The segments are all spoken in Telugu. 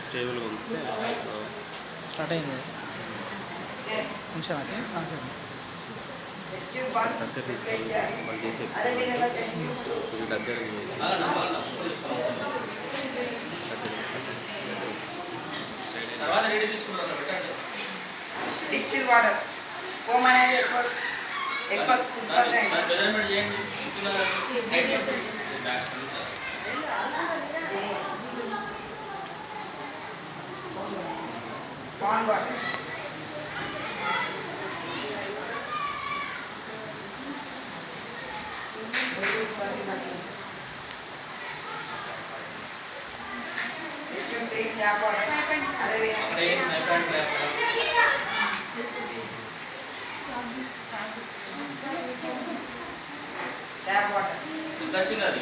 స్టేబుల్గా ఉంచితే స్టార్ట్ అయింది నిమిషం అయితే దగ్గర తీసుకొని వాళ్ళు చేసే కొంచెం దగ్గర డిస్టిల్ వాటర్ ఫోమ్ అనేది ఎక్కువ ఉత్పత్తి అయింది. Pan water tap water tap water చిన్నది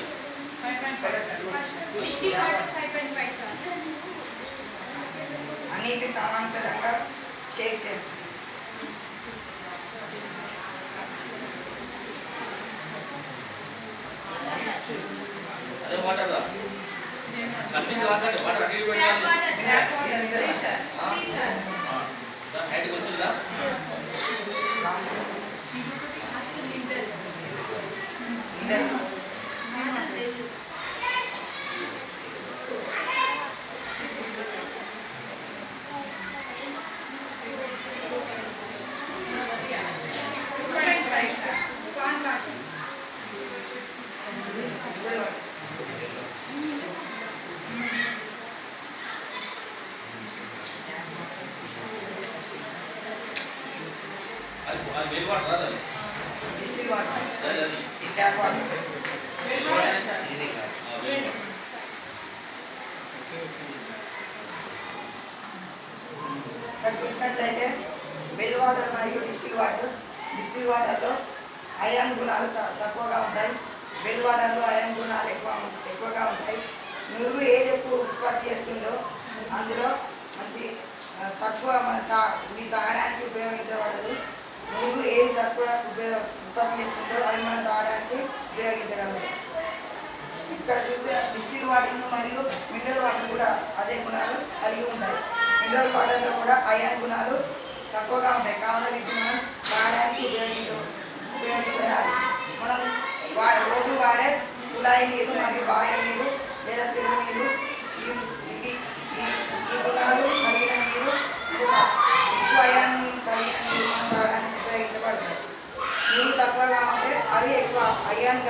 అన్నిటి సమాంతరంగా షేక్ చేయండి. అదే వాటర్ కంటిన్యూ వాటర్ వాటర్ అటు ఇటు పెట్టాలి హైట్కి వచ్చిందా అది వేరు వాటర్ రాదు డిస్టిల్ వాటర్ అది అది ఈ ట్యాప్ వాటర్ ఇక్కడ చూసినట్లయితే వెల్ వాటర్ మరియు డిస్టిల్ వాటర్లో అయాన్ గుణాలు తక్కువగా ఉంటాయి. వెల్ వాటర్లో అయాన్ గుణాలు ఎక్కువగా ఉంటాయి. నురుగు ఏది ఎక్కువ ఉత్పత్తి చేస్తుందో అందులో మంచి తక్కువ ఇది తాగడానికి ఉపయోగించబడదు. నురుగు ఏది తక్కువ ఉత్పత్తి చేస్తుందో అవి మనం తాగడానికి ఉపయోగించగలము. ఇక్కడ చూస్తే డిస్టిల్ వాటర్ మరియు మినరల్ వాటర్ కూడా అదే గుణాలు కలిగి ఉంటాయి. మినరల్ వాటర్లో కూడా అయాన్ గుణాలు తక్కువగా ఉంటాయి. కావున వీటిని మనం తాగడానికి ఉపయోగించాలి. మనం రోజు వాడే కుళాయి నీరు మరియు బావి నీరు లేదా చెరువు నీరు ఈ గుణాలు కలిగిన నీరు ఎక్కువ అయాన్ కలిగిన నీరు మనం తాగడానికి ఉపయోగించబడతాయి. నీరు తక్కువగా ఉంటే అవి ఎక్కువ అయాన్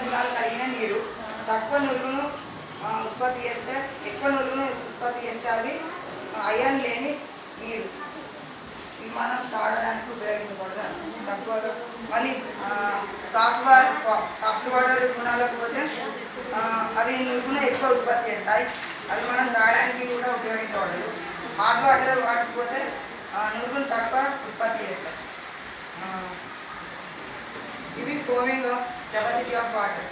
గుణాలు కలిగిన నీరు. తక్కువ నురుగును ఉత్పత్తి చేస్తే అవి అయాన్ లేని నీరు. ఇవి మనం తాగడానికి ఉపయోగించబడతాయి. తక్కువగా మళ్ళీ సాఫ్ట్ వాటర్ గుణాలకు పోతే అవి నురుగును ఎక్కువ ఉత్పత్తి చేస్తాయి. అవి మనం తాగడానికి కూడా ఉపయోగించబడదు. హాట్ వాటర్ వాడకపోతే నురుగును తక్కువ ఉత్పత్తి చేస్తాయి. ఇవి foaming of capacity of water.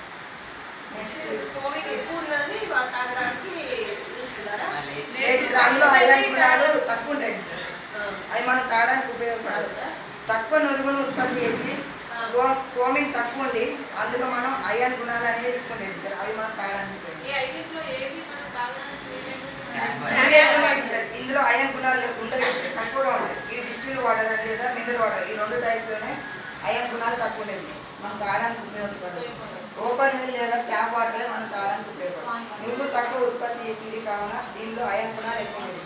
Next అందులో అయాన్ గుణాలు తక్కువ ఉంటాయి. అవి మనం తాగడానికి ఉపయోగపడదు. తక్కువ నురుగును ఉత్పత్తి చేసి ఫోమింగ్ తక్కువ ఉండి అందులో మనం అయాన్ గుణాలు అనేది ఎక్కువ ఉంటాయి. అవి మనం తాగడానికి ఇందులో అయాన్ గుణాలు ఉండవు, తక్కువగా ఉంటాయి. ఈ డిస్టిల్ వాటర్ లేదా మినరల్ వాటర్ ఈ రెండు టైప్లోనే అయాన్ గుణాలు తక్కువ ఉండేవి. మనం తాగడానికి ఉపయోగపడదు. ఓపెన్ మిల్ లేదా ట్యాప్ వాటరే మనం తాగడానికి ఉపయోగపడదు. నురుగు తక్కువ ఉత్పత్తి చేసింది కావున దీనిలో అయాన్ గుణాలు ఎక్కువ ఉండేవి.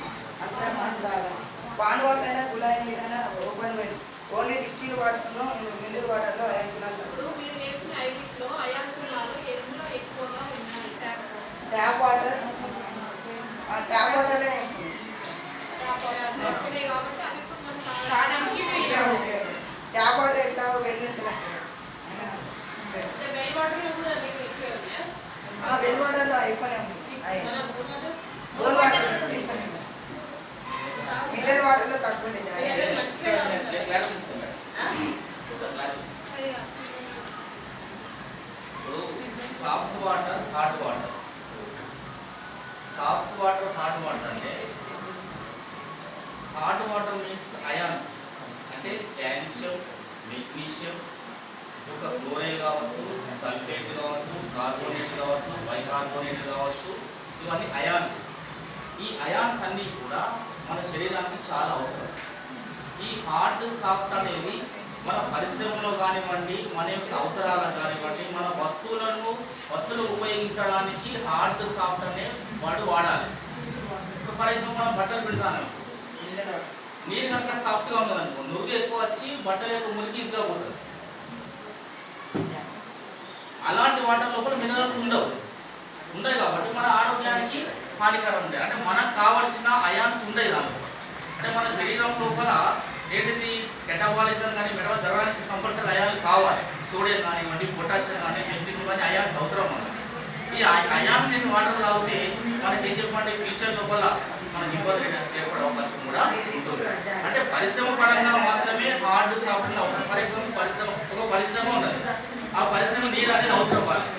అసలు మనం తాగాలి. పాన్ వాటర్ అయినా కుళాయి నీరైనా ఓపెన్ మిల్ ఓన్లీ డిస్టిల్ వాటర్లో మినరల్ వాటర్లో అయాన్ గుణాలు తక్కువ. ట్యాప్ వాటర్ ట్యాప్ వాటరే ట్యాప్ వాటర్ ఎట్లా వెళ్ళించలేదు. వెల్ వాటర్లో ఎక్కువనే ఉంది. బోర్ వాటర్ మినరల్ వాటర్లో తక్కువ ఉండేది. Soft water hot water. Soft water hot water అంటే హాట్ వాటర్ మీన్స్ అయాన్స్ అంటే కాల్షియం, మెగ్నీషియం, ఒక క్లోరైడ్ కావచ్చు, సల్ఫేట్ కావచ్చు, కార్బోనేట్ కావచ్చు, బైకార్బోనేట్ కావచ్చు, ఇవన్నీ అయాన్స్. ఈ అయాన్స్ అన్నీ కూడా మన శరీరానికి చాలా అవసరం. ఈ హార్డ్ సాఫ్ట్ అనేది మన పరిశ్రమలో కానివ్వండి, మన యొక్క అవసరాలకు కానివ్వండి, మన వస్తువులు ఉపయోగించడానికి హార్డ్ సాఫ్ట్ అనే వాడాలి. ఇప్పుడు ఫర్ ఎగ్జాంపుల్ మనం బట్టలు పెడతాను, నీరు కనుక సాఫ్ట్గా ఉన్నదనుకో, నురుగు ఎక్కువ వచ్చి బట్టలు ఎక్కువ మురికి ఈజీగా పోతుంది. అలాంటి వాటర్ లోపల మినరల్స్ ఉండవు కాబట్టి మన ఆరోగ్యానికి హానికరం ఉంటాయి. అంటే మనకు కావాల్సిన అయాన్స్ ఉండేవి దాంట్లో. అంటే మన శరీరం లోపల ఏంటిది కెటబాలిజం కానీ మెటబాలిజం జరగడానికి కంపల్సరీ అయాన్లు కావాలి. సోడియం కానివ్వండి, పొటాషియం కానీ, మెగ్నీషియం కానీ అయాన్స్ అవసరం మనకి. ఈ అయాన్స్ నేను వాటర్ తాగితే మనకి ఏం చెప్పండి, ఫ్యూచర్ లోపల మనకి ఇబ్బంది ఏర్పడే అవకాశం కూడా ఉంటుంది. అంటే పరిశ్రమ పరంగా మాత్రమే హార్డ్ సాఫ్ట్ అవసరం. ఫర్ ఎగ్జాంపుల్ ఒక పరిశ్రమ ఉన్నది, ఆ పరిశ్రమ నీరు అనేది అవసరం పడాలి.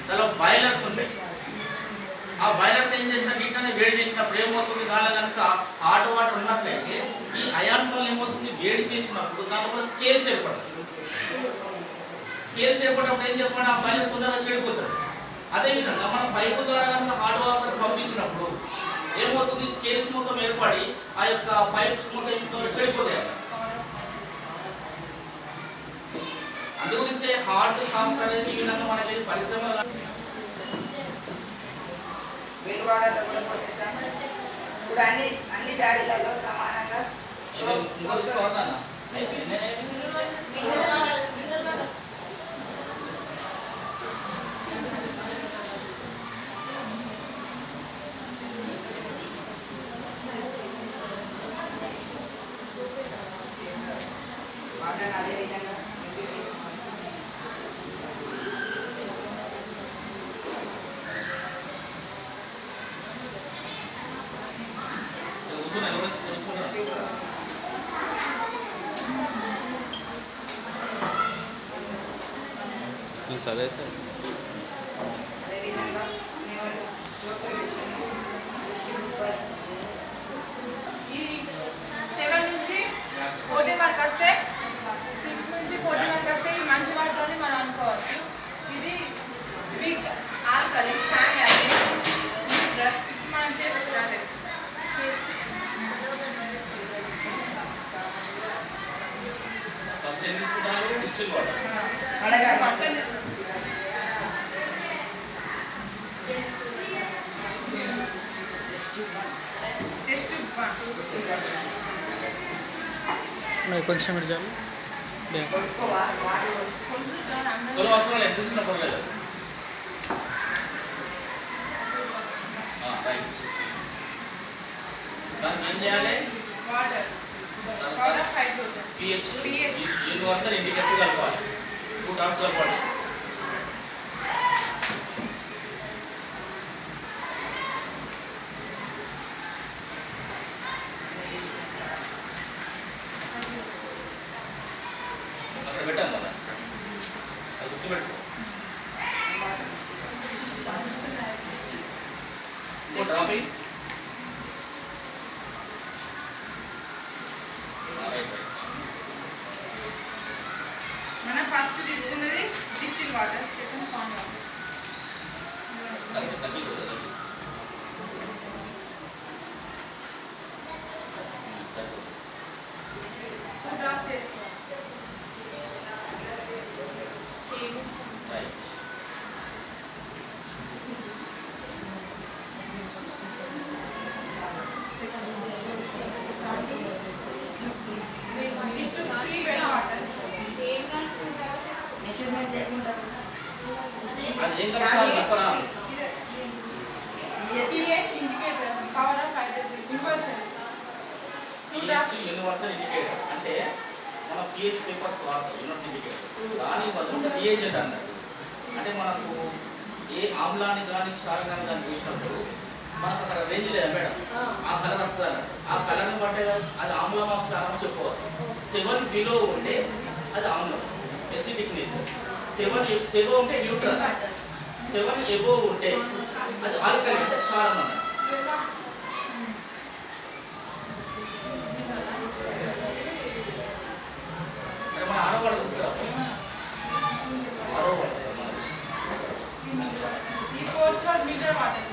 దానిలో బాయిలర్స్ ఉంటాయి. ఆ బాయిలర్స్ ఏం చేసిన నీటి అనేది వేడి చేసినప్పుడు ఏమవుతుంది, దానిలో కనుక హాట్ వాటర్ ఉన్నట్లయితే ఈ అయాన్స్ వల్ల ఏమవుతుంది, వేడి చేసినప్పుడు దానిలో స్కేల్స్ ఏర్పడతాయి. స్కేల్స్ ఏర్పడినప్పుడు ఏం చెప్పండి, ఆ బాయిలర్ తొందరగా చెడిపోతుంది. అదేవిధంగా మనం పైపు ద్వారా కనుక హాట్ వాటర్ పంపించినప్పుడు ఏమవుతుంది, స్కేల్స్ మొత్తం ఏర్పడి ఆ యొక్క పైప్స్ మొత్తం చెడిపోతాయి. అందుగురించే హార్డ్ సాఫ్ట్ అనేది ఈ విధంగా మనకి పరిశ్రమలు వెలువాడలో కూడా పోసేసాం. ఇప్పుడు అన్ని దాడిలలో సమానంగా వాటర్ అదే విధంగా అదే సార్. అదేవిధంగా ఈ 7 నుంచి 14 వరకు వస్తే 6 నుంచి 14 వరకు వస్తే ఈ మంచి వాటిలోని మనం అనుకోవచ్చు. ఇది వీక్ ఆల్కలి స్టాండ్ యాసిడ్ మనం చేస్తున్నాం. ఫస్ట్ ఏం తీసుకుంటారు, డిస్టిల్ వాటర్. కొంచెం మీరు చాలు కొన్ని అవసరం లేదు, తెలిసిన పర్లేదు. దానికి ఏం చేయాలి, water hydrogen pH universal indicator కలపాలి. 2 డ్రాప్స్ కలపాలి. అక్కడ పెట్టాను కదా, అది గుర్తుపెట్టుకో. Drop in. మనం ఫస్ట్ తీసుకున్నది distil water, second pond water. Drops వేసుకోవాలి. మెజర్మెంట్ లేకుండా అది ఏం కలుపుతారు చెప్పరా? pH indicator, power of hydrogen, universal. Universal indicator అంటే మన pH పేపర్స్ వాడతాం, యూనివర్సల్ ఇండికేటర్. దాని వల్ల రియేజెంట్ అన్నట్టు. అంటే మనకు ఏ ఆమ్లాన్ని కానీ క్షారాన్ని కానీ చూసినప్పుడు మనకు అక్కడ రేంజ్ లేదా మేడం, ఆ కలర్ వస్తుంది అన్నట్టు. ఆ కలర్ని బట్టే అది ఆమ్లమా క్షారమో చెప్పుకోవచ్చు. 7 బిలో ఉంటే అది ఆమ్లం, ఎసిడిక్ నేచర్. 7 ఉంటే న్యూట్రల్. 7 ఎబోవ్ ఉంటే అది ఆల్కలీ, అంటే క్షారం అన్నట్టు. మన ఆరోగ్య చూస్తారా, ఆరోగ్య ఈ course mineral water.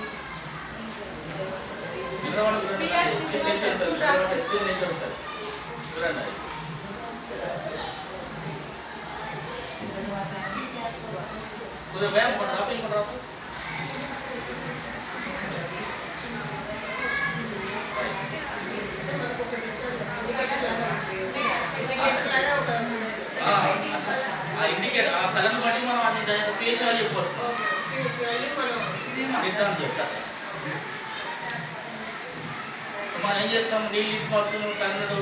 Mineral signature ఉంటుంది చూడండి అది. కొద్దిగా భయం డ్రాప్ ఇంకో డ్రాప్ ఇండికేట్ ఆ కలర్ని బట్టి మనం అది పిహెచ్ వాల్యూ చెప్పవచ్చు రిటర్న్ చెప్తా మనం ఏం చేస్తాం నీళ్ళు పసులు కన్నడు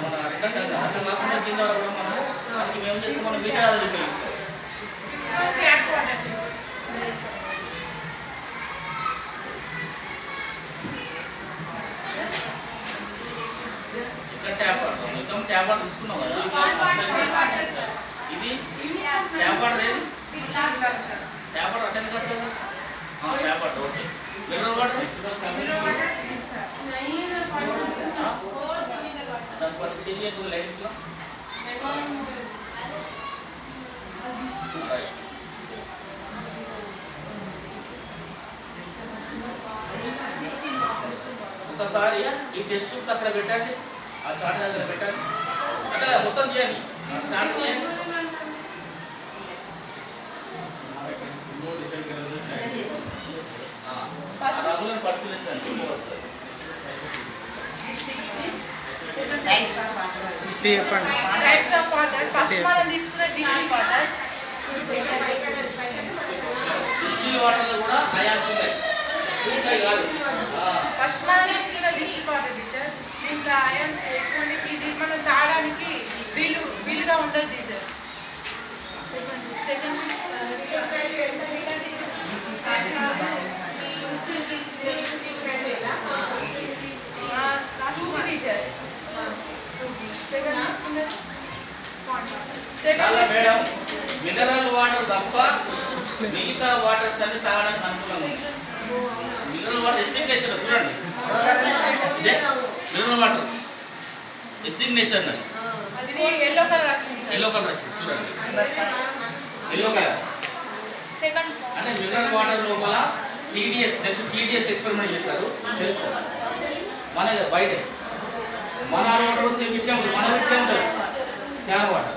మన రిటర్న్ అట్లా కాకుండా కింద కూడా మనం మనకి మేము చేస్తాం మనం మిగతా ఉపయోగిస్తాం ఇక్కడ ట్యాప్ వాడతాం మొత్తం ట్యాప్ వాటర్ తీసుకున్నాం కదా ఇది ట్యాప్ వాటర్ ఏది ట్యాప్ వాటర్ అటెండ్ కదా tap water okay mineral water దాని పట్ల సీరియస్ లైట్లో ఒకసారి ఈ టెస్ట్ ట్యూబ్స్ అక్కడ పెట్టండి ఆ చార్ట్ దగ్గర పెట్టండి అక్కడ మొత్తం చేయండి స్టార్ట్ చేయండి రఘులను పరిశీలించండి వస్తుంది చెప్పండి. టైప్స్ ఆఫ్ వాటర్ ఫస్ట్ మనం తీసుకునే డిస్టిల్ వాటర్ డిస్టిల్ వాటర్లో కూడా అయాన్స్ ఉంటాయి ఉంటాయి కాదు ఫస్ట్ మనం తీసుకునే డిస్టిల్ వాటర్ టీచర్ దీంట్లో అయాన్స్ ఎక్కువ ఇది మనం తాగడానికి వీలుగా ఉండదు teacher second teacher madam mineral water తప్ప మిగతా వాటర్స్ అన్ని తాగడానికి అనుకూలంగా ఉంది మినరల్ వాటర్ ఎస్టిక్ నేచర్ చూడండి ఇదే మినరల్ వాటర్ ఎస్టిక్ నేచర్ ఎల్లో కలర్ వచ్చింది ఎల్లో కలర్ వచ్చింది చూడండి ఎల్లో కలర్ సెకండ్ అంటే మినరల్ వాటర్ లోపల టీడీఎస్ నెక్స్ట్ టీడీఎస్ ఎక్స్పెరిమెంట్ చేస్తారు తెలుస్తుంది మన బయట మన వాటర్ సేమ్ ఇట్లే ఉంటుంది మన ఇట్లే ఉంటుంది క్యాన్ వాటర్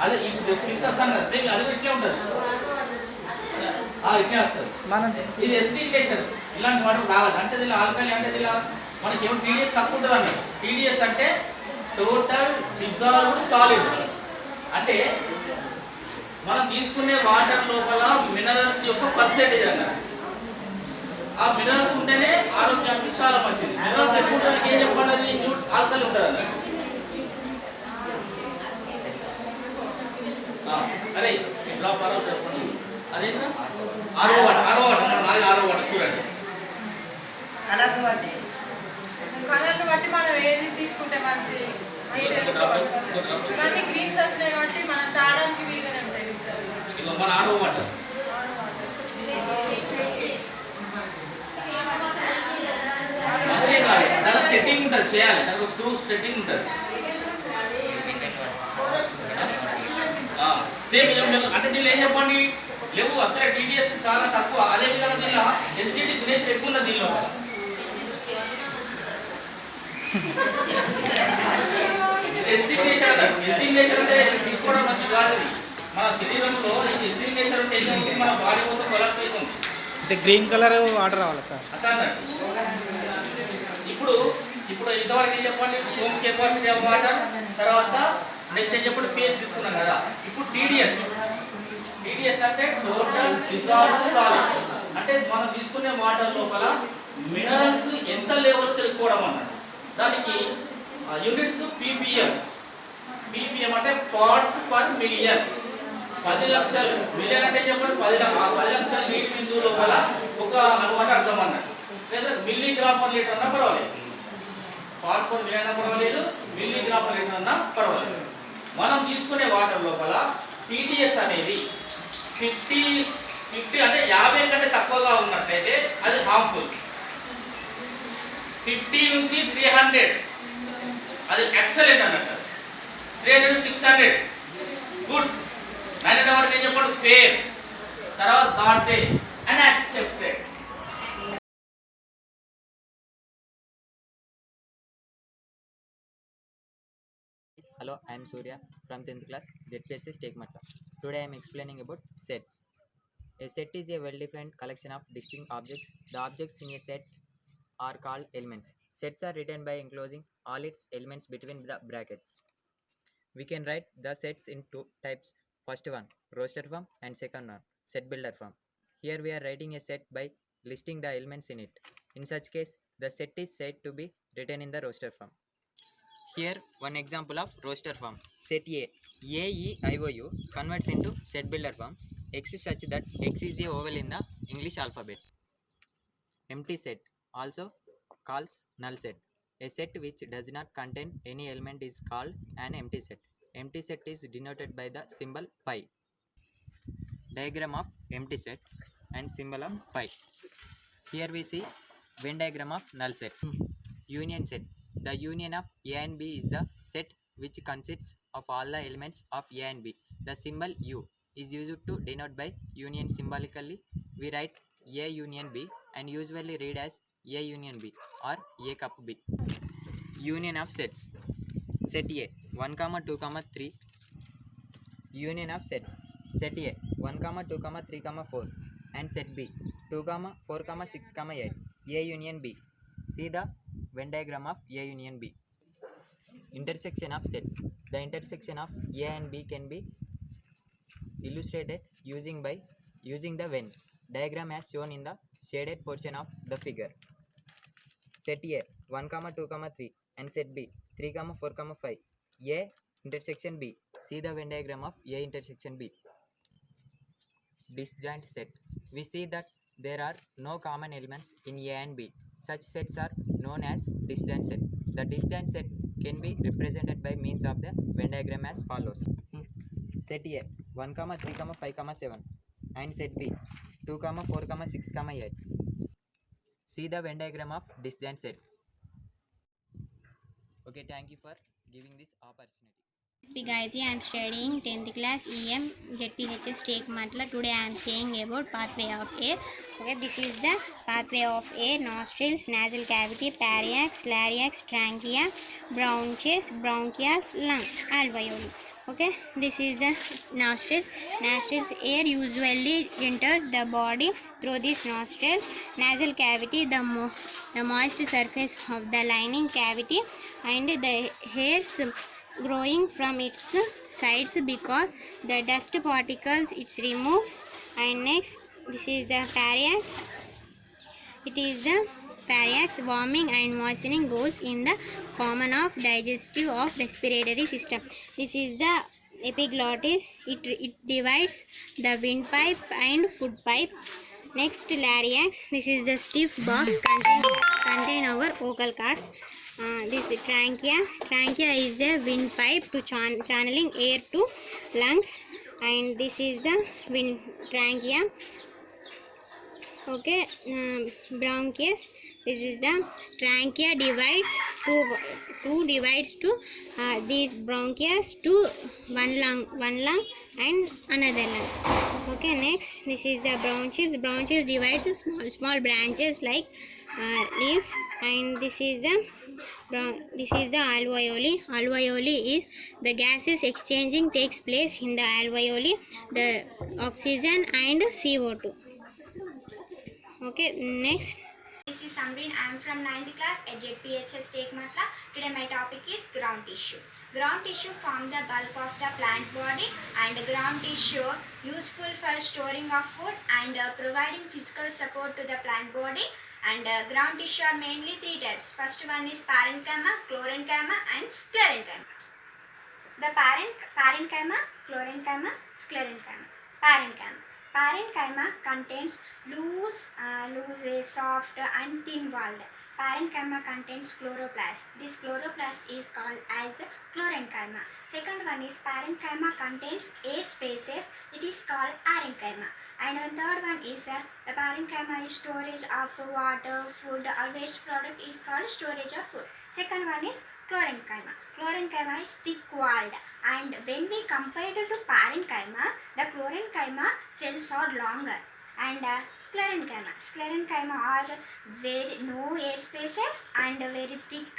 అదే ఇప్పుడు తీసుకొస్తాను కదా సేమ్ అది ఇట్లే ఉంటుంది ఇట్లే వస్తుంది మనం ఇది ఎస్టిక్ నేచర్ ఇలాంటి వాటర్ తాగదు అంటే దీనిలో ఆల్కలీ అంటే దీనిలో మనకి ఏమో టీడీఎస్ తక్కువ ఉంటుంది అన్నమాట టీడీఎస్ అంటే టోటల్ డిజాల్వ్డ్ సాలిడ్స్ అంటే మనం తీసుకునే వాటర్ లోపల మినరల్స్ యొక్క పర్సెంటేజ్ అన్నమాట ఆ మినరల్స్ ఉంటేనే ఆరోగ్యానికి చాలా మంచిది మినరల్స్ ఎక్కువ ఉంటుంది ఏం చెప్పండి అది ఆల్కలీ ఉంటుంది అన్నమాట అరే డ్రాప్ ఆరో చెప్పండి అదే ఆరో వాటర్ మనం ఆరో వాటర్ చూడండి కలర్ని బట్టి కలర్ని బట్టి మనం ఏది తీసుకుంటే మంచిది ఇవన్నీ గ్రీన్స్ వచ్చినాయి కాబట్టి మనం తాగడానికి వీలుగానే ఉంటాయి ఇదిగో మన ఆరో వాటర్ మంచిగా కాదు దాని సెట్టింగ్ ఉంటుంది చేయాలి దానికి స్క్రూ సెట్టింగ్ ఉంటుంది సేమ్ అంటే దీనిలో ఏం చెప్పండి లేవు అసలు టీడీఎస్ చాలా తక్కువ అదే విధంగా దీనిలో ఎస్డిటి గుణేష్ ఎక్కువ ఉన్నది దీనిలో ఎస్డిక్ నేచర్ అన్నారు ఎస్డిక్ నేచర్ అంటే తీసుకోవడం మంచిది కాదు మన శరీరంలో ఇది ఎస్డిక్ నేచర్ అంటే ఏంటంటే మన బాడీ మొత్తం కొలాప్స్ అవుతుంది అంటే గ్రీన్ కలర్ వాటర్ రావాలి సార్ అట్లా అన్నాడు ఇప్పుడు ఇంతవరకు ఏం చెప్పండి హోమ్ కెపాసిటీ ఆఫ్ వాటర్ తర్వాత నెక్స్ట్ ఏం చెప్పండి పేజ్ తీసుకున్నాం కదా ఇప్పుడు టీడీఎస్ అంటే టోటల్ డిజాల్వ్డ్ సాలిడ్ అంటే మనం తీసుకునే వాటర్ లోపల మినరల్స్ ఎంత లెవెల్ తెలుసుకోవడం అన్నమాట దానికి యూనిట్స్ పీపీఎం అంటే పార్ట్స్ పర్ మిలియన్ 10 లక్షలు మిలియన్ అంటే చెప్పండి 10 లక్షల నీటి బిందువు లోపల ఒక అనుమాట అర్థం అన్నట్టు లేదా మిల్లీగ్రామ్ పర్ లీటర్ అన్నా పర్వాలేదు పార్ట్స్ పర్ మిలియన్ అన్నా పర్వాలేదు మిల్లీగ్రామ్ పర్ లీటర్ అన్నా పర్వాలేదు మనం తీసుకునే వాటర్ లోపల టీడీఎస్ అనేది 50 అంటే 50 కంటే తక్కువగా ఉన్నట్లయితే అది హార్మ్ఫుల్ 50 నుంచి 300 అది ఎక్సలెంట్ అన్నట్టు 300 600 గుడ్ 900 వరకు ఏం చెప్పండి ఫేర్ తర్వాత దాటితే అన్యాక్సెప్టెడ్ Hello, I am Surya from 10th class ZPHS Tekmatla. Today I am explaining about sets. A set is a well-defined collection of distinct objects. The objects in a set are called elements. Sets are written by enclosing all its elements between the brackets. We can write the sets in two types. First one, roster form, and second one, set builder form. Here we are writing a set by listing the elements in it. In such case, the set is said to be written in the roster form. Here, one example of roster form. Set AEIOU converts into set builder form. X is such that X is a vowel in the English alphabet. Empty set, also calls null set. A set which does not contain any element is called an empty set. Empty set is denoted by the symbol pi. Diagram of empty set and symbol of pi. Here we see Venn diagram of null set. Union set. The union of A and B is the set which consists of all the elements of A and B. The symbol U is used to denote by union. Symbolically, we write A union B and usually read as A union B or A cup B. Union of sets. Set A 1, 2, 3. Union of sets. Set A 1, 2, 3, 4 and set B 2, 4, 6, 8. A union B. See the Venn diagram of A union B. Intersection of sets. The intersection of A and B can be illustrated using the Venn diagram as shown in the shaded portion of the figure. Set A 1, 2, 3 and set B 3, 4, 5. A intersection B. See the Venn diagram of A intersection B. Disjoint set. We see that there are no common elements in A and B. Such sets are known as disjoint set. The disjoint set can be represented by means of the Venn diagram as follows. Set A 1, 3, 5, 7 and set B 2, 4, 6, 8. See the Venn diagram of disjoint sets. Okay, thank you for giving this opportunity. Gayatri, I am studying 10th class EM ZPHS Tekmatla. Today I am saying about pathway of air. Okay, this is the pathway of air: nostrils, nasal cavity, pharynx, larynx, trachea, bronchus, bronchioles, lung, alveoli. Okay, this is the nostrils. Air usually enters the body through these nostrils. Nasal cavity, the moist surface of the lining cavity, and the hairs growing from its sides because the dust particles it removes. And next, this is the pharynx. It is the pharynx. Warming and moistening goes in the common of digestive of respiratory system. This is the epiglottis. It divides the windpipe and food pipe. Next, larynx. This is the stiff box contain our vocal cords. This is trachea. Trachea is the windpipe to channeling air to lungs, and this is the trachea. Okay, bronchus. This is the trachea divides to these bronchus to one lung and another lung. Okay, next, this is the bronchus. Bronchus divides to small branches like leaves, and this is the alveoli. Alveoli is the gases exchanging takes place in the alveoli, the oxygen and CO2. Okay, next. This is Samreen. I am from 9th class at ZPHS Tekmatla. Today my topic is ground tissue. Ground tissue form the bulk of the plant body, and ground tissue useful for storing of food and providing physical support to the plant body. And ground tissue are mainly three types. First one is parenchyma, chlorenchyma and sclerenchyma. The parenchyma, chlorenchyma, sclerenchyma. Parenchyma contains loose, soft and thin walled. Parenchyma contains chloroplast. This chloroplast is called as chlorenchyma. Second one is parenchyma contains air spaces. It is called parenchyma. And the third one is the parenchyma is storage of water, food or waste product is called storage of food. Second one is chlorenchyma. Chlorenchyma is thick-walled, and when we compare it to parenchyma, the chlorenchyma cells are longer. And sclerenchyma are very no air spaces and very thick,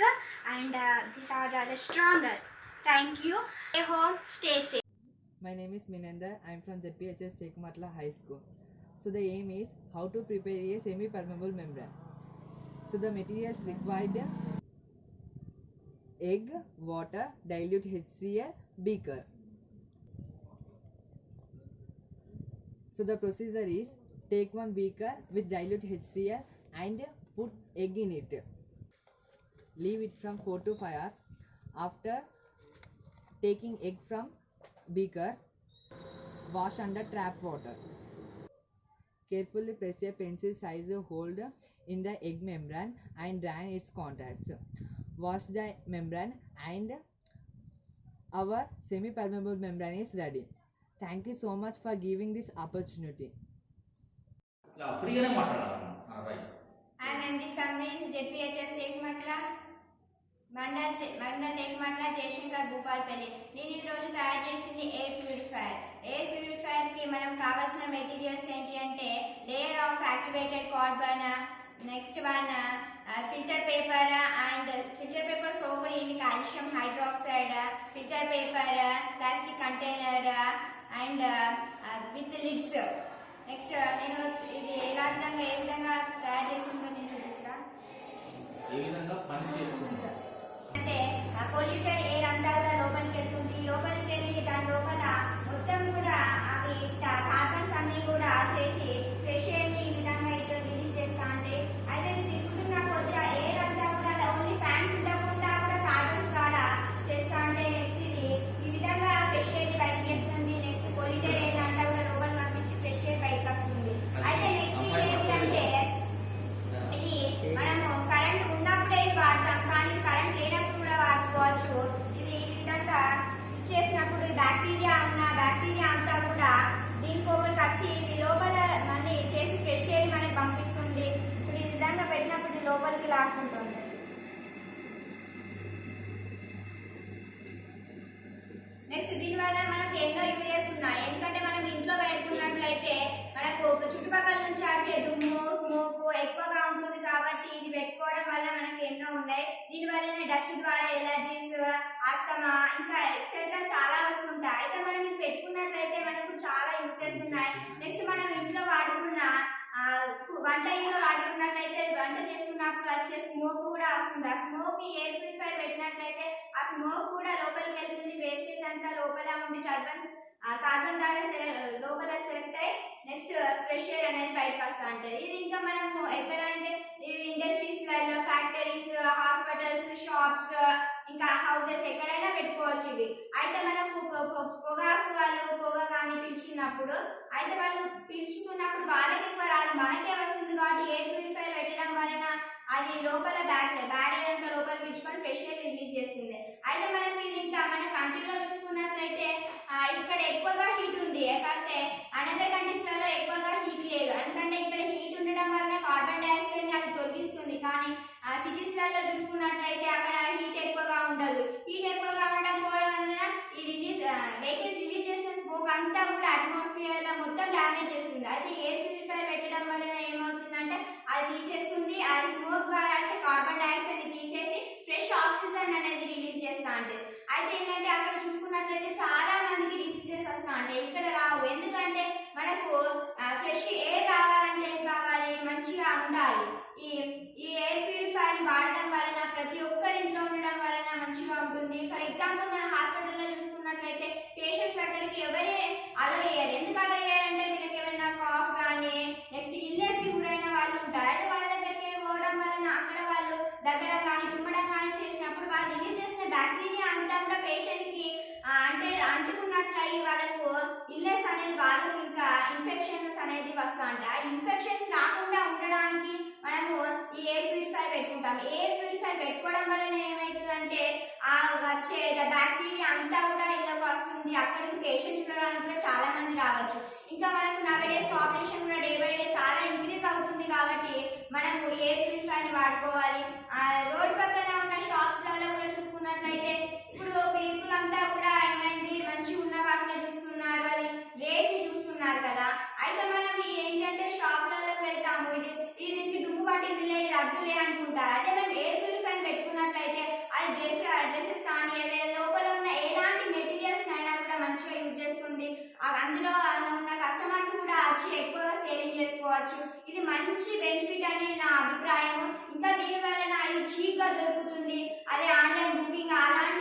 and these are the stronger. Thank you. Stay home, stay safe. My name is Minender. I am from ZPHS Tekmatla High School. So the aim is how to prepare a semi-permeable membrane. So the materials required: egg, water, dilute HCl, beaker. So the procedure is: take one beaker with dilute HCl and put egg in it. Leave it from 4 to 5 hours. After taking egg from beaker, wash under tap water. Carefully press a pencil size hole in the egg membrane and drain its contacts. Wash the membrane and our semi-permeable membrane is ready. Thank you so much for giving this opportunity. ఫ్రీగానే మాట్లాడాలి. Right. I am MD Samrin, ZPHS Tekmatla, mandal Tekmatla Jayashankar Bhupalpally. నేను ఈరోజు తయారు చేసింది ఎయిర్ ప్యూరిఫైయర్. ఎయిర్ ప్యూరిఫైయర్కి మనం కావాల్సిన మెటీరియల్స్ ఏంటి అంటే layer of activated carbon, next one filter paper and filter paper soaked in calcium hydroxide, filter paper, plastic container and with lids. Next నేను ఇది ఏ విధంగా తయారు చేసిందో నేను చూపిస్తాను. ఏ విధంగా పని చేస్తుంది అంటే పొల్యూటెడ్ ఎయిర్ అంతా కూడా లోపలికి వెళ్తుంది. లోపలికి వెళ్ళి దాని లోపల మొత్తం కూడా అవి కార్బన్స్ అన్ని కూడా చేసి ఫ్రెష్ ఎయిర్ ని ఈ విధంగా ఇటు రిలీజ్ చేస్తా అంటే అయితే ఇది తీసుకుంటున్న కొద్ది ఆ ఎయిర్ అంతా కూడా ఓన్లీ ఫ్యాన్స్ ఉండకుండా కూడా కార్బన్స్ ద్వారా చేస్తా అంటే నెక్స్ట్ ఇది ఈ విధంగా ఫ్రెష్ ఎయిర్ ని బయటకు వేస్తుంది. నెక్స్ట్ పొల్యూటెడ్ ఎయిర్ అంతా కూడా లోపల పంపించి ఫ్రెష్ ఎయిర్ బయటకు వస్తుంది. అయితే నెక్స్ట్ ఇది ఏంటంటే ఇది మనము కరెంట్ ఉన్నప్పుడే ఇది వాడతాం, కానీ కరెంట్ లేనప్పుడు కూడా వాడుకోవచ్చు. ఇది ఈ విధంగా స్విచ్ చేసినప్పుడు బ్యాక్టీరియా అంతా కూడా దీని లోపలికి వచ్చి ఇది లోపల మళ్ళీ చేసి ఫ్రెష్ ఎయిర్ మనకి పంపిస్తుంది. ఇప్పుడు ఈ విధంగా పెట్టినప్పుడు ఇది లోపలికి లాక్కుంటుంది. నెక్స్ట్ దీనివల్ల మనకు ఎన్నో యూజెస్ ఉన్నాయి. ఎందుకంటే మనం ఇంట్లో పెట్టుకున్నట్లయితే మనకు చుట్టుపక్కల నుంచి వచ్చే దుమ్ము, స్మోక్ ఎక్కువగా ఉంటుంది కాబట్టి ఇది పెట్టుకోవడం వల్ల మనకు ఎన్నో ఉన్నాయి. దీనివల్లనే డస్ట్ ద్వారా ఎలర్జీస్, ఆస్తమా ఇంకా ఎక్సెట్రా చాలా వస్తుంటాయి. అయితే మనం ఇది పెట్టుకున్నట్లయితే మనకు చాలా యూజెస్ ఉన్నాయి. నెక్స్ట్ మనం ఇంట్లో వాడుకున్న వంట ఇంట్లో వాడుకున్నట్లయితే వంట చేస్తున్నప్పుడు వచ్చే స్మోక్ కూడా వస్తుంది. ఆ స్మోక్ ఎయిర్ ప్యూరిఫైయర్ పెట్టినట్లయితే ఆ స్మోక్ కూడా లోపలికి వెళ్తుంది. వేస్టేజ్ అంతా లోపల ఉండి కార్బన్ ద్వారా లోపల సెలెక్ట్ అయ్యి నెక్స్ట్ ఫ్రెష్ ఎయిర్ అనేది బయటకు వస్తూ ఉంటుంది. ఇది ఇంకా మనము ఎక్కడ అంటే ఇండస్ట్రీస్లలో, ఫ్యాక్టరీస్, హాస్పిటల్స్, షాప్స్ ఇంకా హౌసెస్ ఎక్కడైనా పెట్టుకోవచ్చు ఇవి. అయితే మనకు పొగాకు వాళ్ళు పొగ కానీ పీల్చుకున్నప్పుడు అయితే వాళ్ళు పీల్చుకున్నప్పుడు వాళ్ళకి ఎక్కువ రాదు, మనకే వస్తుంది. కాబట్టి ఎయిర్ ప్యూరిఫైయర్ పెట్టడం వలన అది లోపల బ్యాడ్ ఎయిర్ అంతా లోపల పీల్చుకొని ఫ్రెష్ ఎయిర్ రిలీజ్ చేస్తుంది. అయితే మనకు ఇది ఇంకా మన కంట్రీలో చూసుకున్నట్లయితే ఇక్కడ ఎక్కువగా హీట్ ఉంది, కాకపోతే అనదర్ కంట్రీస్లలో ఎక్కువగా హీట్ లేదు. ఎందుకంటే ఇక్కడ హీట్ ఉండడం వల్ల కార్బన్ డైఆక్సైడ్ ని అది తొలగిస్తుంది. కానీ సిటీస్లలో చూసుకున్నట్లయితే అక్కడ హీట్ ఎక్కువగా ఉండదు. హీట్ ఎక్కువగా ఉండకపోవడం వలన ఈ వెహికల్స్ రిలీజ్ చేసిన స్మోక్ అంతా కూడా అట్మాస్ఫియర్ లో మొత్తం డ్యామేజ్ చేస్తుంది. అయితే ఎయిర్ ప్యూరిఫైయర్ పెట్టడం వలన ఏమవుతుందంటే అది తీసేస్తుంది. ఆ స్మోక్ ద్వారా వచ్చే కార్బన్ డైఆక్సైడ్ ని తీసేసి ఫ్రెష్ ఆక్సిజన్ అనేది రిలీజ్ చేస్తూ ఉంటుంది. అయితే ఏంటంటే అక్కడ చూసుకున్నట్లయితే చాలా మందికి డిసీజెస్ వస్తూ ఉంటాయి, ఇక్కడ రావు. ఎందుకంటే మనకు ఫ్రెష్ ఎయిర్ రావాలంటే ఏం కావాలి, మంచిగా ఉండాలి. ఈ ఎయిర్ ప్యూరిఫైయర్ వాడడం వలన ప్రతి ఒక్కరింట్లో ఉండడం వలన మంచిగా ఉంటుంది. ఫర్ ఎగ్జాంపుల్ మన హాస్పిటల్లో చూసుకున్నట్లయితే పేషెంట్స్ దగ్గరికి ఎవరే అలో అయ్యారు. ఎందుకు అలో అయ్యారంటే వీళ్ళకి ఏమైనా కాఫ్ కానీ నెక్స్ట్ ఇల్నెస్ కి గురైన వాళ్ళు ఉంటారు. అయితే వాళ్ళ దగ్గరికి పోవడం వలన అక్కడ వాళ్ళు దగ్గడం కానీ తుమ్మడం కానీ చేసినప్పుడు వాళ్ళు రిలీజ్ చేసిన బ్యాక్టీరియా అంతా కూడా పేషెంట్ కి అంటే అంటుకున్నట్లయి వాళ్ళకు ఇల్నెస్ అనేది వాళ్ళకు ఇంకా ఇన్ఫెక్షన్స్ అనేది వస్తూ ఉంటాయి. ఆ ఇన్ఫెక్షన్స్ రాకుండా ఉండడానికి మనము ఈ ఎయిర్ ప్యూరిఫైయర్ పెట్టుకుంటాం. ఎయిర్ ప్యూరిఫైయర్ పెట్టుకోవడం వలన ఏమవుతుందంటే ఆ వచ్చే బ్యాక్టీరియా అంతా కూడా ఇళ్ళకి వస్తుంది. అక్కడికి పేషెంట్స్ ఉండడానికి కూడా చాలా మంది రావచ్చు. ఇంకా మనకు నవేడేస్ పాపులేషన్ కూడా డే బై డే చాలా ఇంక్రీజ్ అవుతుంది కాబట్టి మనము ఎయిర్ ప్యూరిఫైయర్ వాడుకోవాలి. రోడ్ పక్కన ఉన్న షాప్స్లలో కూడా చూసుకున్నట్లయితే ఇప్పుడు పీపుల్ అంతా కూడా ఏమైంది మంచిగా ఉన్న వాటిని చూస్తున్నారు, అది రేట్ ని చూస్తున్నారు కదా. అయితే మనం ఏంటంటే షాప్లలోకి వెళ్తాము, దీనికి దుమ్ము పట్టిందిలే, ఇది అద్దులే అనుకుంటారు. అదే మనం ఎయిర్ ప్యూరిఫైయర్ పెట్టుకున్నట్లయితే అది డ్రెస్సెస్ కానీ లోపల ఉన్న అందులో ఉన్న కస్టమర్స్ కూడా వచ్చి ఎక్కువగా సేవింగ్ చేసుకోవచ్చు. ఇది మంచి బెనిఫిట్ అని నా అభిప్రాయం. ఇంకా దీని వలన ఇది చీప్గా దొరుకుతుంది. అదే ఆన్లైన్ బుకింగ్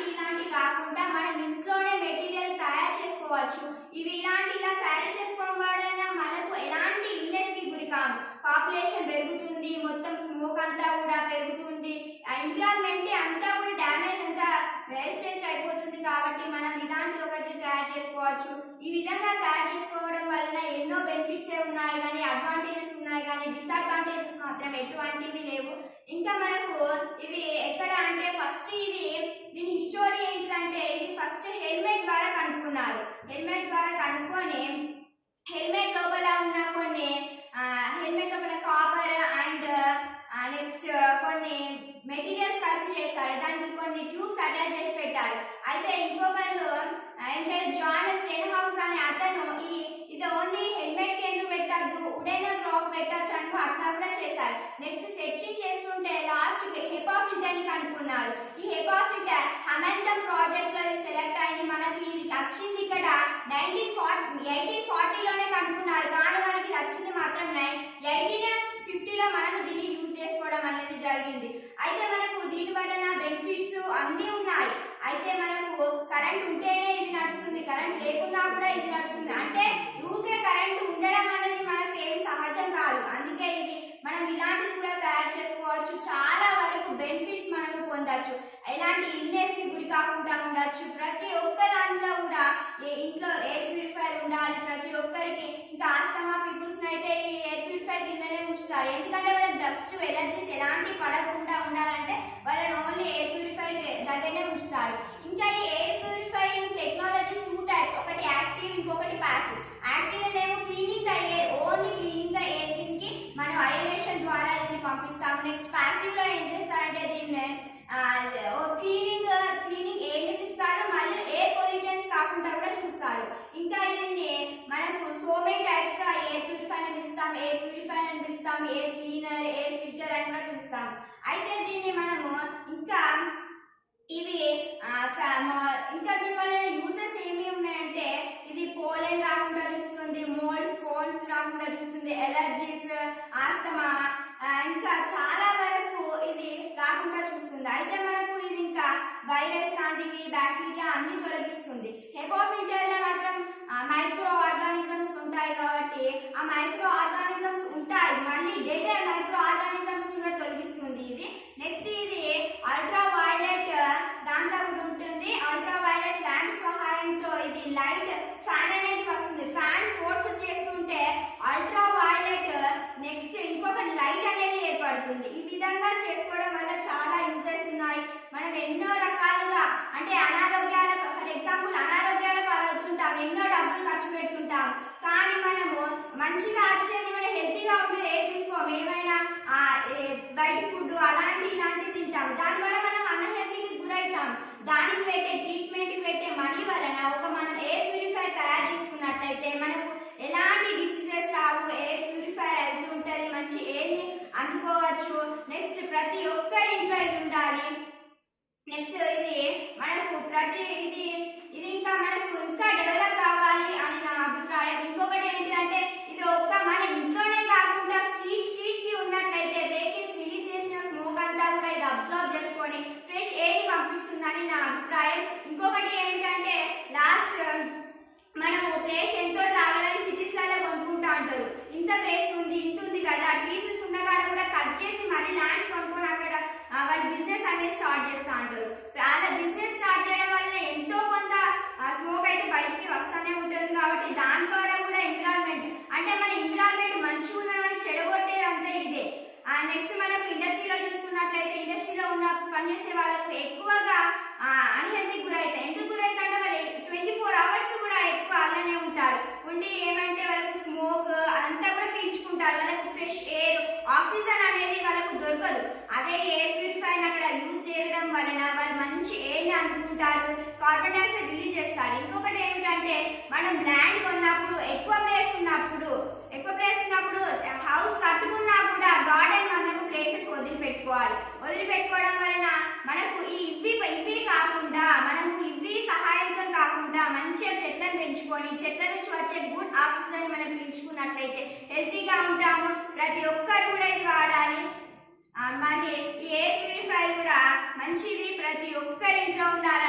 ఇలాంటి కాకుండా మనం ఇంట్లోనే మెటీరియల్ తయారు చేసుకోవచ్చు. ఇలా తయారు చేసుకోవడం వలన మనకు ఎలాంటి ఇల్నెస్కి గురి కాము. పాపులేషన్ పెరుగుతుంది, మొత్తం స్మోక్ అంతా కూడా పెరుగుతుంది, ఎన్విరాన్మెంట్ అంతా కూడా డ్యామేజ్ అంతా వేస్టేజ్ అయిపోతుంది. కాబట్టి మనం ఇలాంటిది ఒకటి తయారు చేసుకోవచ్చు. ఈ విధంగా తయారు చేసుకోవడం వలన ఎన్నో బెనిఫిట్సే ఉన్నాయి కానీ అడ్వాంటేజెస్ ఉన్నాయి కానీ డిసడ్వాంటేజెస్ మాత్రం ఎటువంటివి లేవు. ఇంకా మనకు ఇవి ఎక్కడ అంటే ఫస్ట్ దీని హిస్టరీ ఏంటిదంటే ఇది ఫస్ట్ హెల్మెట్ ద్వారా కనుక్కున్నారు. హెల్మెట్ ద్వారా కనుక్కొని హెల్మెట్ లోపల ఉన్న కొన్ని హెల్మెట్ లోపల కాపర్ అండ్ నెక్స్ట్ కొన్ని మెటీరియల్స్ కలిపి చేస్తారు. దానికి కొన్ని ట్యూబ్స్ అటాచ్ చేసి పెట్టారు. అయితే ఇంకొకరు జాన్ స్టెన్హౌస్ అనే అతను ఇది ఓన్లీ హెల్మెట్ కి ఎందుకు పెట్టద్దు, ఉడెన్ క్లాత్ పెట్టచ్చు అని అట్లా కూడా చేశారు. నెక్స్ట్ సెర్చింగ్ చేస్తుంటే లాస్ట్ కి హెపా ఫిల్టర్ ని కనుక్కున్నారు. ఈ హెపా ఫిల్టర్ హమంతం ప్రాజెక్ట్ లో సెలెక్ట్ అయింది. మనకి ఇది వచ్చింది ఇక్కడ 1840లోనే కనుక్కున్నారు కానీ మనకి వచ్చింది మాత్రం 1850లో మనకు దీన్ని యూజ్ చేసుకోవడం అనేది జరిగింది. అయితే మనకు దీని వలన బెనిఫిట్స్ అన్నీ ఉన్నాయి. అయితే మనకు కరెంట్ ఉంటేనే ఇది నడుస్తుంది, కరెంట్ లేకున్నా కూడా ఇది నడుస్తుంది. అంటే ఊరికే కరెంట్ ఉండడం అనేది మనకు ఏమి సహజం కాదు. అందుకే ఇది మనం ఇలాంటిది కూడా తయారు చేసుకోవచ్చు. చాలా వరకు బెనిఫిట్స్ మనము పొందవచ్చు. ఎలాంటి ఇల్నెస్ కి గురి కాకుండా ఉండొచ్చు. ప్రతి ఒక్క దాంట్లో కూడా ఇంట్లో ఎయిర్ ప్యూరిఫైర్ ఉండాలి ప్రతి ఒక్కరికి. ఇంకా ఆస్తమా పీపుల్స్ అయితే ఈ ఎయిర్ ప్యూరిఫైర్ కిందనే ఉంచుతారు. ఎందుకంటే వాళ్ళకి డస్ట్ ఎలర్జీస్ ఎలాంటి పడకుండా ఉండాలంటే వాళ్ళని ఓన్లీ ఎయిర్ ప్యూరిఫైర్ దగ్గరనే ఉంచుతారు. ఇంకా ఈ ఎయిర్ ప్యూరిఫైయింగ్ టెక్నాలజీస్ 2 టైప్స్, ఒకటి యాక్టివ్ ఇంకొకటి ప్యాసివ్. యాక్టివ్ ఏమో cleaning the air, only cleaning the air కి మనం అయోనేషన్ ద్వారా దీన్ని పంపిస్తాం. నెక్స్ట్ ప్యాసివ్ లో ఏం చేస్తారంటే దీన్ని క్లీనింగ్ ఎయిర్ ఇస్తారు, మళ్ళీ ఎయిర్ పొల్యూషన్స్ కాకుండా కూడా చూస్తారు. ఇంకా దీన్ని మనకు సో మెనీ టైప్స్ గా ఎయిర్ ప్యూరిఫైర్ అని పిలుస్తాం, ఎయిర్ ప్యూరిఫైర్ అని పిలుస్తాం, ఎయిర్ క్లీనర్, ఎయిర్ ఫిల్టర్ అని కూడా పిలుస్తాం. అయితే దీన్ని మనము ఇంకా దీని వల్ల యూజెస్ ఏమి ఉన్నాయంటే ఇది పోలెన్ రాకుండా చూస్తుంది, మోల్డ్స్ కోల్డ్స్ రాకుండా చూస్తుంది, ఎలర్జీస్, ఆస్తమా ఇంకా చాలా వరకు ఇది రాకుండా చూస్తుంది. అయితే మనకు ఇది ఇంకా వైరస్ లాంటివి బ్యాక్టీరియా అన్ని తొలగిస్తుంది. హెపా ఫిల్టర్ లో మాత్రం మైక్రో ఆర్గానిజమ్స్ ఉంటాయి కాబట్టి ఆ మైక్రో ఆర్గానిజమ్స్ ఉంటాయి, మళ్ళీ డెడ్ మైక్రో ఆర్గానిజమ్స్ కూడా తొలగిస్తుంది ఇది. నెక్స్ట్ ఇది అల్ట్రా వైలెట్ దాంట్లో కూడా ఉంటుంది. అల్ట్రా వైలెట్ ల్యాంప్ సహాయంతో ఇది లైట్ ఫ్యాన్ అనేది వస్తుంది. ఫ్యాన్ ఫోర్స్ చేస్తుంటే అల్ట్రా వైలెట్ నెక్స్ట్ ఇంకొకటి లైట్ అనేది ఏర్పడుతుంది. ఈ విధంగా చేసుకోవడం వల్ల చాలా యూజెస్ ఉన్నాయి. మనం ఎన్నో రకాలుగా అంటే ఫర్ ఎగ్జాంపుల్ అనారోగ్యాల పాలవుతుంటాం, ఎన్నో డబ్బులు ఖర్చు పెడుతుంటాం. కానీ మనము మంచిగా వచ్చేది మనం హెల్తీగా ఉంటే ఏం తీసుకోము, ఏమైనా బయట ఫుడ్ ఇలాంటివి తింటాం. దానివల్ల మనం అన్హెల్తీకి గురవుతాం. దానికి పెట్టే ట్రీట్మెంట్కి పెట్టే మనీ వలన మనం ఎయిర్ ప్యూరిఫైర్ తయారు చేసుకున్నట్లయితే మనకు ఎలాంటి డిసీజెస్ రావు, ఎయిర్ ప్యూరిఫైర్ అవుతూ ఉంటుంది, మంచి ఎయిర్ని అందుకోవచ్చు. నెక్స్ట్ ప్రతి ఒక్కరి ఇంట్లో ఇది ఉండాలి. నెక్స్ట్ ఇది మనకు ఇది ఇంకా మనకు ఇంకా డెవలప్ కావాలి అని నా అభిప్రాయం. ఇంకొకటి ఏంటిదంటే ఇది మన ఇంట్లోనే కాకుండా స్ట్రీట్ కి ఉన్నట్లయితే వెహికల్స్ రిలీజ్ చేసిన స్మోక్ అంతా కూడా ఇది అబ్జర్వ్ చేసుకొని ఫ్రెష్ ఎయిర్ పంపిస్తుందని నా అభిప్రాయం. ఇంకొకటి ఏంటంటే లాస్ట్ మనము ప్లేస్ ఎంతో చాలని సిటీస్లలో కొనుక్కుంటా అంటారు. ఇంత ప్లేస్ ఉంది, ఇంత ఉంది కదా, ట్రీసెస్ ఉన్న కాడ కూడా కట్ చేసి మళ్ళీ ల్యాండ్స్ కొనుక్కొని అక్కడ వాళ్ళ బిజినెస్ అనేది స్టార్ట్ చేస్తూ అంటారు. అలా బిజినెస్ స్టార్ట్ చేయడం వల్ల ఎంతో కొంత స్మోక్ అయితే బయటికి వస్తూనే ఉంటుంది. కాబట్టి దాని ద్వారా కూడా ఎన్విరాన్మెంట్ అంటే మన ఎన్విరాన్మెంట్ మంచిగా ఉన్నదని చెడగొట్టేది అంతా ఇదే. నెక్స్ట్ మనకు ఇండస్ట్రీలో చూసుకున్నట్లయితే ఇండస్ట్రీలో ఉన్న పనిచేసే వాళ్ళకు ఎక్కువగా అన్హెల్తీకి గురవుతాయి. ఎందుకు గురవుతాయి అంటే వాళ్ళు 24 hours కూడా ఎక్కువ అలానే ఉంటారు. ఉండి ఏమంటే వాళ్ళకు స్మోక్ అదంతా కూడా పీల్చుకుంటారు. వాళ్ళకు ఫ్రెష్ ఎయిర్ ఆక్సిజన్ అనేది వాళ్ళకు దొరకదు. అదే ఎయిర్ ప్యూరిఫైర్ అక్కడ యూజ్ చేయడం వలన వాళ్ళు మంచి ఎయిర్ని అందుకుంటారు, కార్బన్ డైఆక్సైడ్ రిలీజ్ చేస్తారు. ఇంకొకటి ఏమిటంటే మనం ల్యాండ్ కొన్నప్పుడు ఎక్కువ ప్లేస్ ఉన్నప్పుడు హౌస్ కట్టుకున్నా కూడా గార్డెన్ మనకు ప్లేసెస్ వదిలిపెట్టుకోవడం వలన మనకు ఇవి కాకుండా మనకు ఇవి సహాయంతో కాకుండా మంచిగా చెట్లను పెంచుకొని చెట్ల నుంచి వచ్చే గుడ్ ఆక్సిజన్ మనం పీల్చుకున్నట్లయితే హెల్తీగా ఉంటాము. ప్రతి ఒక్కరు కూడా ఇది వాడాలి. మరి ఈ ఎయిర్ ప్యూరిఫైర్ కూడా మంచిది, ప్రతి ఒక్కరి ఇంట్లో ఉండాలి.